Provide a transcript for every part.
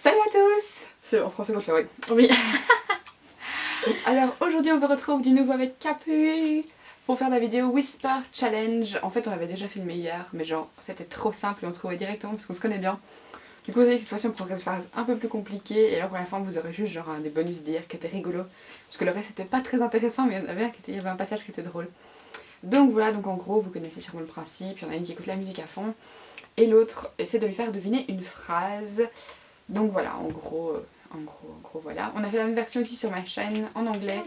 Salut à tous! C'est en français qu'on le fait, oui. Oui. Alors aujourd'hui on vous retrouve du nouveau avec Capu pour faire la vidéo Whisper Challenge. En fait on l'avait déjà filmé hier, mais genre c'était trop simple et on trouvait directement parce qu'on se connaît bien. Du coup vous avez cette fois-ci on prendrait une phase un peu plus compliquée et là pour la fin vous aurez juste genre des bonus d'hier qui étaient rigolos. Parce que le reste c'était pas très intéressant mais il y avait un passage qui était drôle. Donc voilà, donc en gros vous connaissez sûrement le principe, il y en a une qui écoute la musique à fond et l'autre essaie de lui faire deviner une phrase. Donc voilà, en gros voilà. On a fait la même version aussi sur ma chaîne en anglais,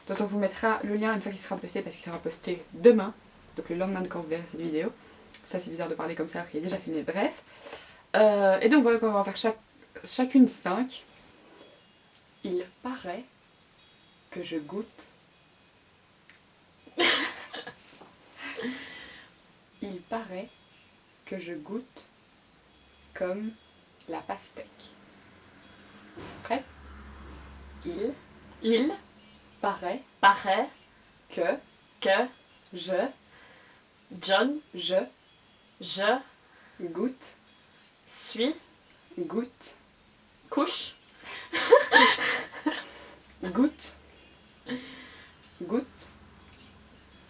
dont on vous mettra le lien une fois qu'il sera posté parce qu'il sera posté demain, donc le lendemain de quand vous verrez cette vidéo. Ça c'est bizarre de parler comme ça alors qu'il est déjà filmé, bref. Et donc voilà, on va en faire chacune 5. Il paraît que je goûte. Il paraît que je goûte comme la pastèque. Prête? Il paraît que John, je goûte couche, goûte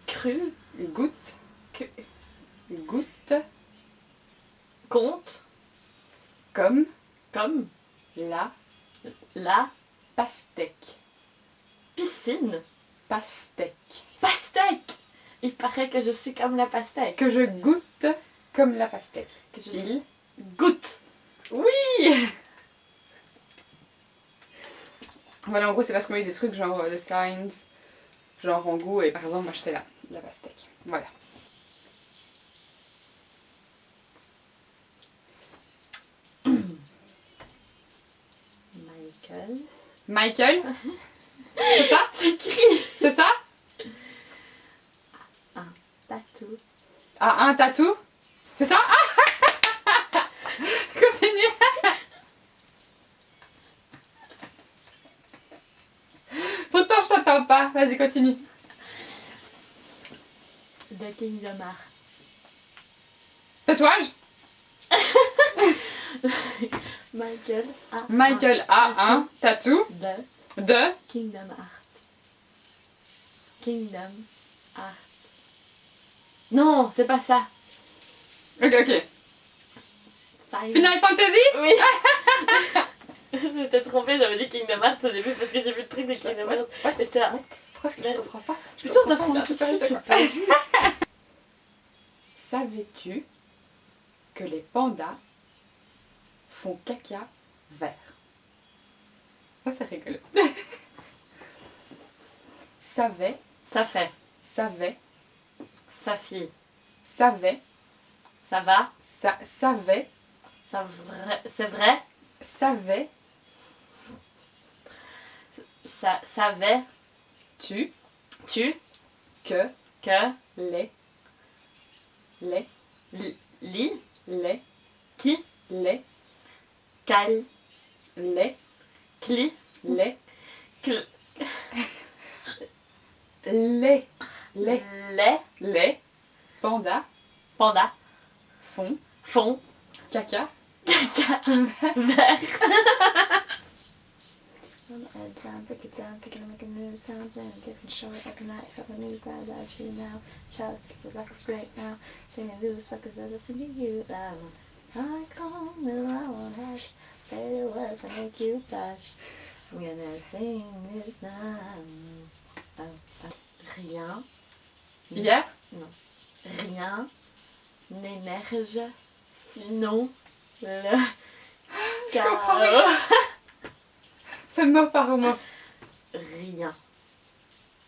cru, goûte compte, comme comme la la pastèque. piscine. Pastèque. Pastèque! Il paraît que je suis comme la pastèque. Que je goûte comme la pastèque. Que je Il goûte. Oui. Voilà, en gros c'est parce qu'on a eu des trucs genre le science, genre en goût, et par exemple moi j'étais là, la pastèque. Voilà. Michael. C'est ça? C'est écrit. C'est ça? Tatou. Ah, un tatou? C'est ça? Ah. Continue. Pourtant je t'entends pas, vas-y continue. The Kingdom Hearts. Tatouage? Michael a un tatou de Kingdom Hearts. Kingdom Hearts. Non, c'est pas ça. Ok. Final Fantasy? Oui. Je m'étais trompée, j'avais dit Kingdom Hearts au début parce que j'ai vu le truc de Kingdom Hearts. Et j'étais là. Pourquoi est-ce que je comprends pas? Putain, t'as trouvé tout de suite. Savais-tu que les pandas font caca vert? Ça c'est rigolo. Savait, Ça fait. Sa fille. savait, Ça va. savait, C'est vrai. savais, Ça savait. tu Tu que que les li qui qui les cal cli les les les pandas pandas font caca caca vert. Break it down, thinking make a new sound, then different show every night. Fuck the news, guys, I see you now. Child, it's like a straight now. Singing blues, records, I listen to you. I come with my own hash. Say the words to make you blush. I'm gonna sing this now. Rien. hier Rien n'émerge sinon le comprends chaos. fais mot par mot. Rien.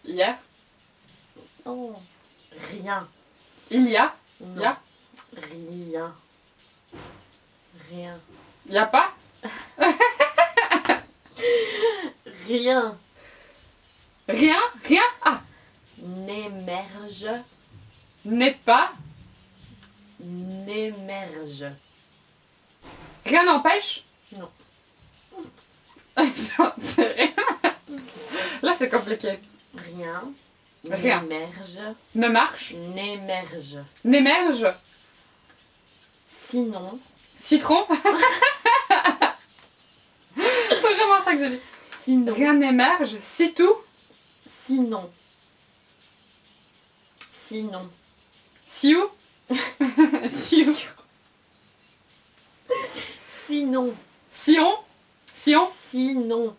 Hier Oh. Rien. il y a Non. y a Rien. Rien. y a pas Rien rien ah n'émerge. n'est pas N'émerge. rien n'empêche. Non. J'en sais rien. Là c'est compliqué. Rien. Rien. N'émerge. Ne marche, N'émerge. n'émerge, Sinon. citron, que j'ai dit. Sinon. Rien n'émerge, si tout. Sinon. Sinon. Si où Si où Sinon. Sion Sion Sinon.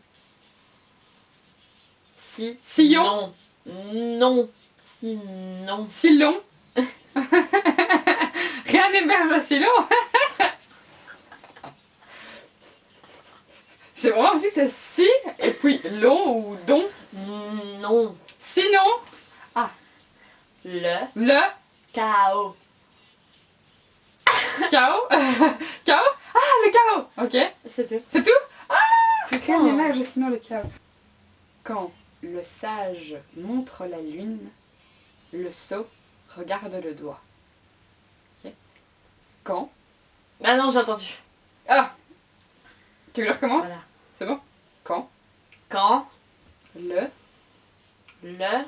Si. Sillon. Non. Sinon. Si long Rien n'émerge si long. J'ai vraiment l'impression que c'est si et puis long ou don. Non. Sinon, Le le chaos. chaos. Chaos. Ah, le chaos. Ok. C'est tout. C'est tout. Rien Oh. n'émerge sinon le chaos. Quand le sage montre la lune, le sot regarde le doigt. Ok. Quand Ah non, j'ai entendu. Ah, tu veux que je recommence? Voilà. C'est bon. Quand Quand le le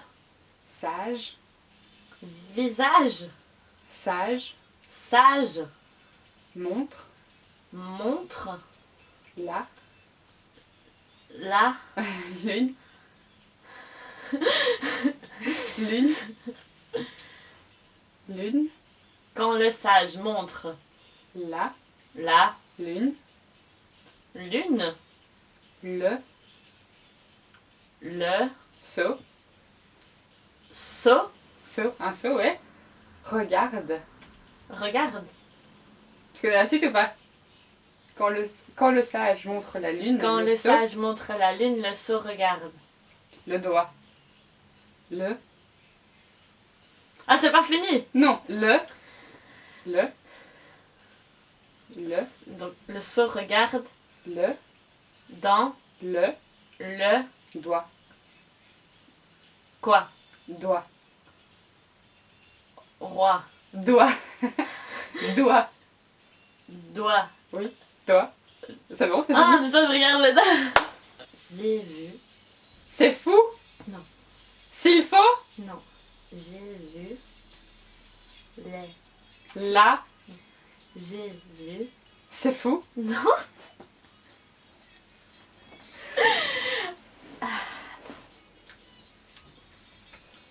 sage visage sage sage montre montre la la lune lune lune quand le sage montre la la lune lune le le sot saut un sot ouais regarde. regarde Tu connais la suite ou pas? Quand le sage montre la lune, quand le sot, sage montre la lune le sot regarde. le doigt. Le. Ah, c'est pas fini. Non, le. Donc le sot regarde Le. dans Le. le Doigt. quoi Doigt. roi Doigt. Doigt. doigt. Oui, doigt. C'est bon, c'est Ah, fini. mais ça je regarde le doigt. J'ai vu. C'est fou? Non. S'il faut? Non. J'ai vu les. Là. J'ai vu. C'est fou? Non.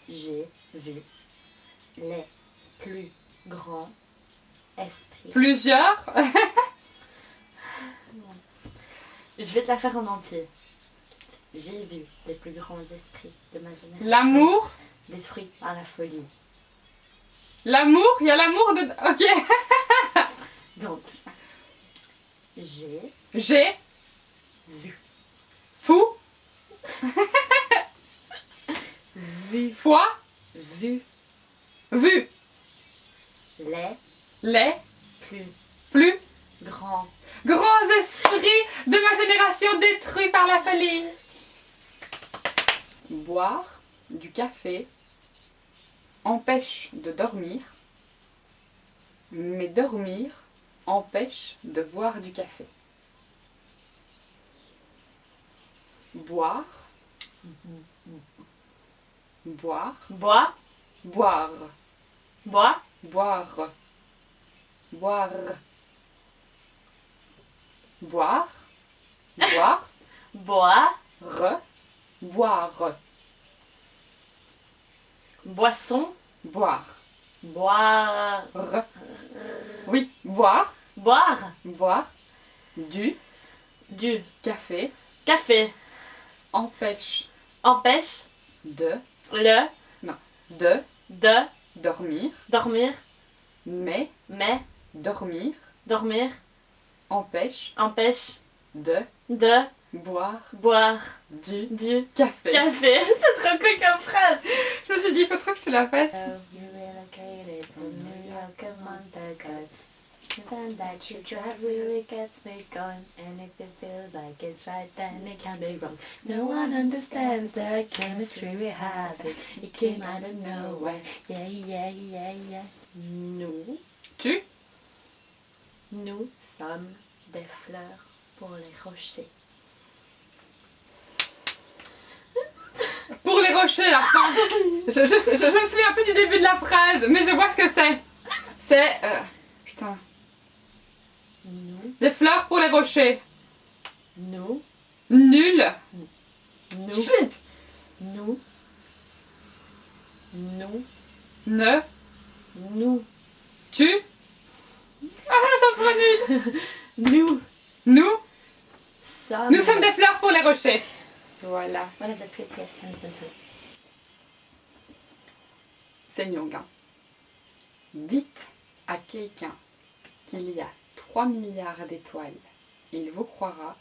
J'ai vu les plus grands esprits. Plusieurs. Je vais te la faire en entier. J'ai vu les plus grands esprits de ma génération. L'amour. Détruits par la folie. L'amour, il y a l'amour de... Ok. Donc, j'ai J'ai. vu. Fou. Vu. Foi. Vu Vu. les Les. plus Plus. grands. Grands esprits de ma génération détruits par la folie. Boire du café empêche de dormir, mais dormir empêche de boire du café. Boire. Boire. Bois. Boire. Bois. Boire. Boire. Boire. Boire. Bois. Boire. Boisson. Boire. Boire. Oui, boire. Boire. Boire. Du Du café café. empêche Empêche de de dormir, dormir. mais Mais dormir dormir empêche empêche de de boire boire du du café. café. C'est trop cool comme phrase. Je me suis dit, il faut trop que je te la fasse. You relocated from New York a month ago. And that you drive really gets me going. And if it feels like it's right, then it can be wrong. No one understands the chemistry we have. It came out of nowhere. Yeah, yeah, yeah, yeah. Nous Tu sommes des fleurs pour les rochers. pour les rochers, la fin. Je me souviens un peu du début de la phrase, mais je vois ce que c'est. C'est putain. Nous Des fleurs pour les rochers. nous Nul. Nous. Chut. Nous. Nous. Ne. Nous. Tu. Ah, je sens trop nul. Nous. Nous. Sommes. Nous sommes des fleurs pour les rochers. Voilà. What is the prettiest sentence? C'est une longue, hein. Dites à quelqu'un qu'il y a 3 milliards d'étoiles. Il vous croira.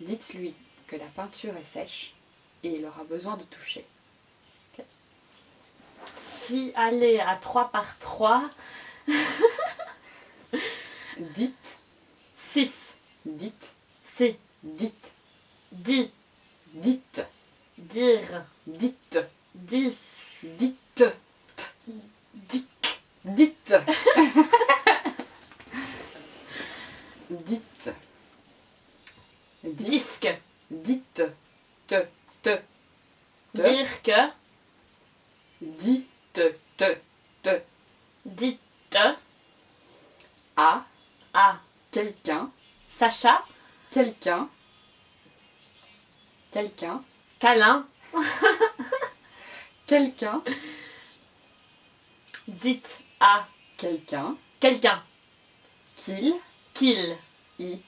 Dites-lui que la peinture est sèche et il aura besoin de toucher. Si aller à 3 par 3, Dites, 6. dites, Si. dites, Dit. dites, Dire. dites, 10. dites, dites, dites, dites, dites, Disque. dites, te, te, Dire que. dites, te, Dites à à quelqu'un, Sacha. quelqu'un, quelqu'un, Câlin. quelqu'un, Dites à quelqu'un, quelqu'un qu'il, qu'il i,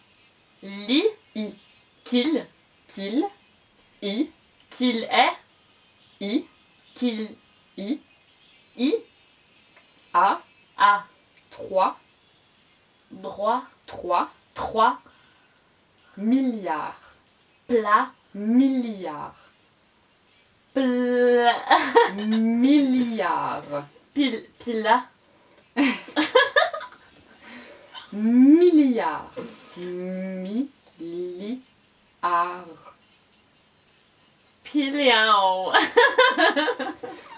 lit, i, qu'il i, qu'il est, i, qu'il i, y a, a 3, droit 3 3 milliards, plat milliards, milliards, pila milliards, milliards, piliao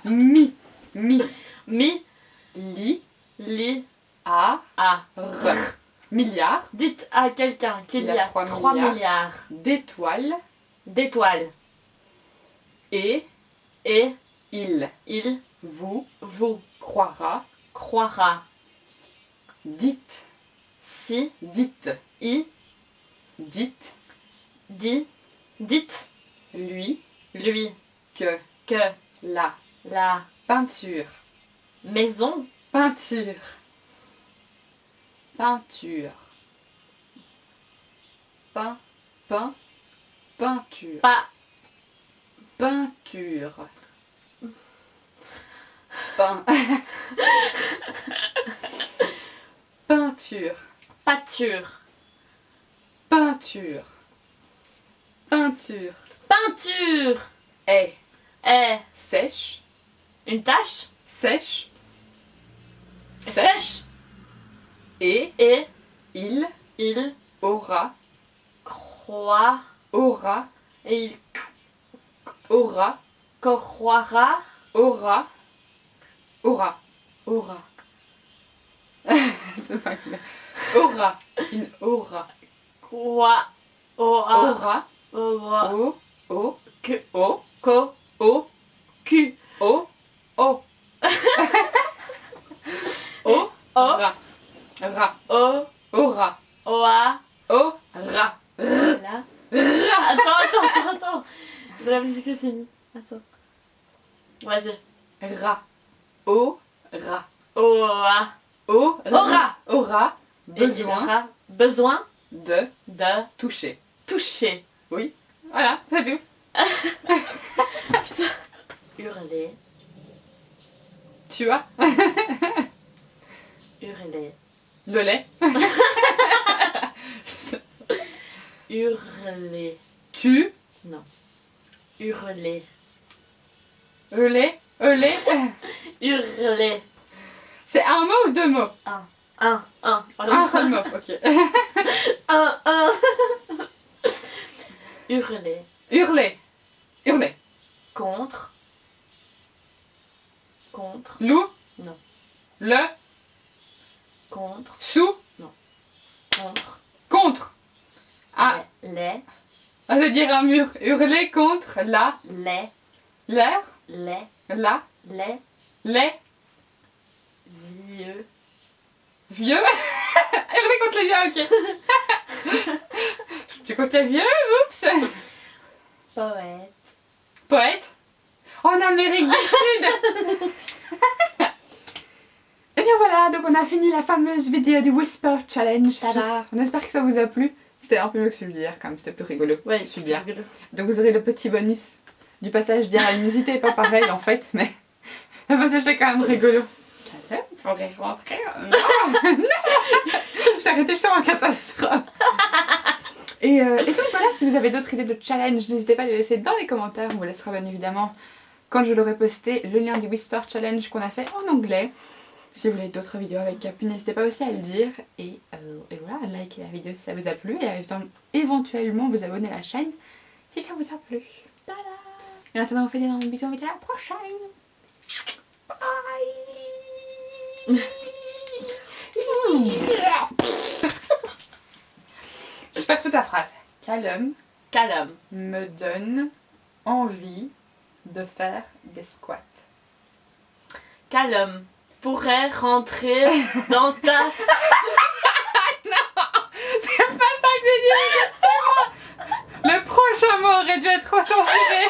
mi, mi li, li a, a milliards dites à quelqu'un qu'il y a 3 milliards d'étoiles d'étoiles et et il il vous vous croira. croira Dites, si dites, i dites dit dites lui lui que que la la peinture, maison peinture, peinture, peinture, pas peinture, peinture, pâture peinture, peinture peinture est est sèche, une tache sèche sèche et et il il aura, croit aura, et il aura, croira aura, aura, aura. C'est pas clair. Aura, une aura, croit aura aura, aura o, que o, co o, cu o, o. O, O. ra, ra, o aura, oa o, ra, là attends de la musique c'est fini attends vas-y ra, o, ra, oa o, Aura. aura, Et il besoin aura besoin de de toucher. toucher Oui, voilà, c'est tout. hurler Tu as hurler le lait. hurler Tu, hurler le lait, hurler C'est un mot ou deux mots? un Un seul mot, ok. un hurler Hurler, hurler. contre Loup? Non. Le, contre sous, contre ah, les ça veut dire un mur. Hurler contre la, l'air, la, les les, vieux vieux. Hurler contre les vieux, ok. Tu comptes les vieux? Oups. Poète. Poète en Amérique du Sud. Et bien voilà, donc on a fini la fameuse vidéo du Whisper Challenge. Tada. On espère que ça vous a plu. C'était un peu mieux que celui d'hier quand même, c'était plus rigolo. Ouais, celui d'hier. rigolo. Donc vous aurez le petit bonus du passage d'hier à l'unité, pas pareil en fait, mais le passage est quand même rigolo. Caleb, faudrait rentrer. Non, non. Je t'ai arrêté, je suis en catastrophe. Et donc voilà, si vous avez d'autres idées de challenge, n'hésitez pas à les laisser dans les commentaires. On vous laissera bien évidemment, quand je l'aurai posté, le lien du Whisper Challenge qu'on a fait en anglais. Si vous voulez d'autres vidéos avec Capu, n'hésitez pas aussi à le dire. Et voilà, likez la vidéo si ça vous a plu. Et éventuellement vous abonner à la chaîne si ça vous a plu. Tada. Et maintenant on fait des énormes bisous, on se dit à la prochaine. Bye. Je fais toute ta phrase. Callum Callum. me donne envie de faire des squats. Callum pourrait rentrer dans ta... C'est pas ça que j'ai dit. Le prochain mot aurait dû être censuré.